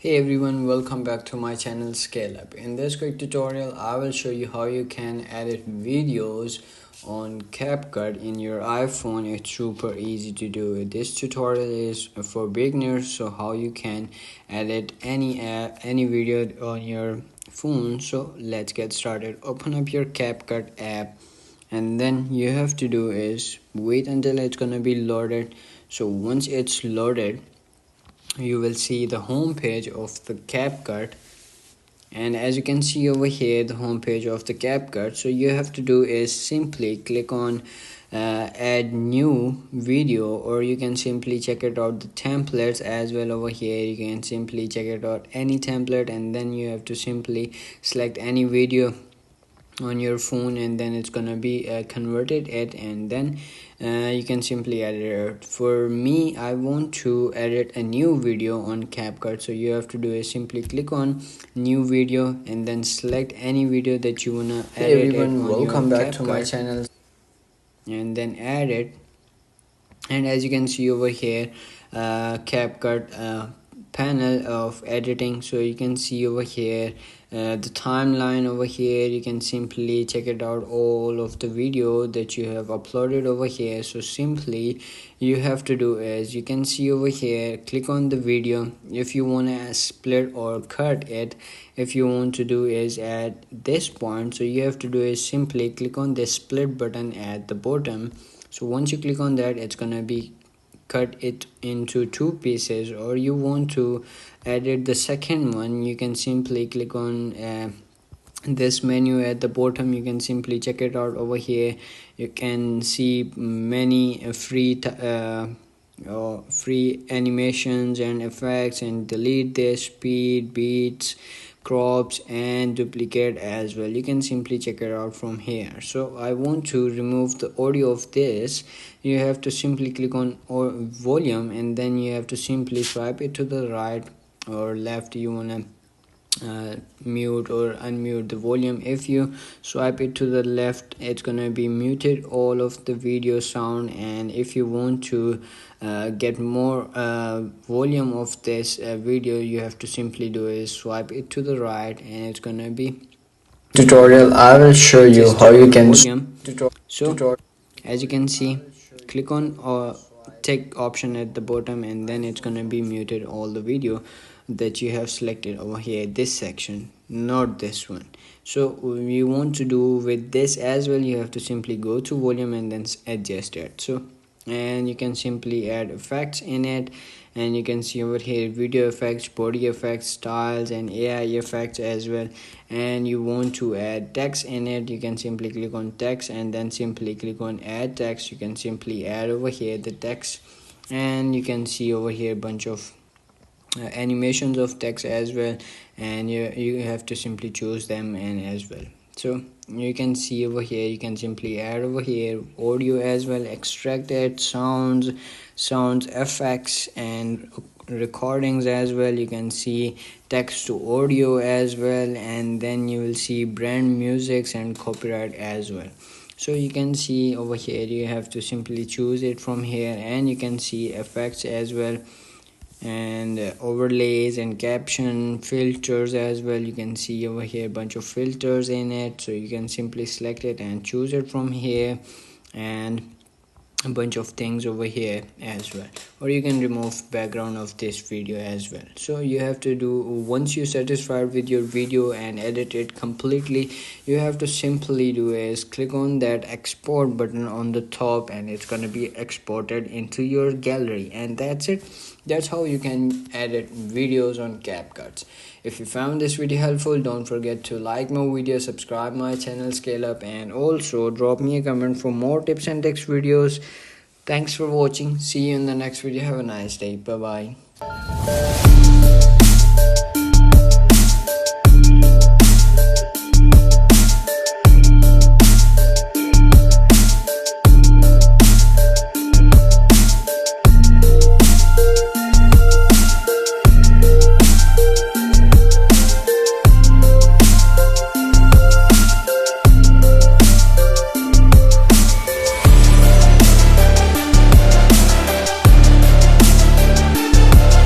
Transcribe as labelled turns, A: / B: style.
A: Hey everyone, welcome back to my channel Scale Up. In this quick tutorial, I will show you how you can edit videos on CapCut in your iPhone. It's super easy to do. This tutorial is for beginners, so how you can edit any video on your phone. So let's get started. Open up your CapCut app, and then you have to do is wait until it's gonna be loaded. So once it's loaded, you will see the home page of the CapCut, and as you can see over here, the home page of the CapCut. So you have to do is simply click on add new video, or you can simply check it out the templates as well. Over here you can simply check it out any template, and then you have to simply select any video on your phone, and then it's gonna be converted it, and then you can simply edit it. For me, I want to edit a new video on CapCut, so you have to do is simply click on new video and then select any video that you wanna edit. Hey everyone, welcome back to my channel, and then add it. And as you can see over here, CapCut panel of editing. So you can see over here the timeline over here. You can simply check it out, all of the video that you have uploaded over here. So simply you have to do is, you can see over here, click on the video if you want to split or cut it. If you want to do is at this point, so you have to do is simply click on the split button at the bottom. So once you click on that, it's gonna be cut it into two pieces. Or you want to edit the second one, you can simply click on this menu at the bottom. You can simply check it out over here. You can see many free animations and effects, and delete this, speed, beats, crops, and duplicate as well. You can simply check it out from here. So I want to remove the audio of this. You have to simply click on volume, and then you have to simply swipe it to the right or left. You want to mute or unmute the volume. If you swipe it to the left, it's gonna be muted all of the video sound. And if you want to get more volume of this video, you have to simply do is swipe it to the right, and it's gonna be tutorial. I will show you how you can so as you can see, click on tick option at the bottom, and then it's gonna be muted all the video that you have selected over here, this section, not this one. So you want to do with this as well, you have to simply go to volume and then adjust it. So, and you can simply add effects in it, and you can see over here video effects, body effects, styles, and AI effects as well. And you want to add text in it, you can simply click on text and then simply click on add text. You can simply add over here the text, and you can see over here a bunch of animations of text as well, and you have to simply choose them and as well. So you can see over here, you can simply add over here audio as well, extract it, sounds, effects, and recordings as well. You can see text to audio as well, and then you will see brand musics and copyright as well. So you can see over here, you have to simply choose it from here, and you can see effects as well, and overlays and caption filters as well. You can see over here a bunch of filters in it, so you can simply select it and choose it from here, and a bunch of things over here as well. Or you can remove background of this video as well. So you have to do, once you're satisfied with your video and edit it completely, you have to simply do is click on that export button on the top, and it's going to be exported into your gallery. And that's it. That's how you can edit videos on CapCut. If you found this video helpful, don't forget to like my video, subscribe my channel Scale Up, and also drop me a comment for more tips and tricks videos. Thanks for watching. See you in the next video. Have a nice day. Bye bye.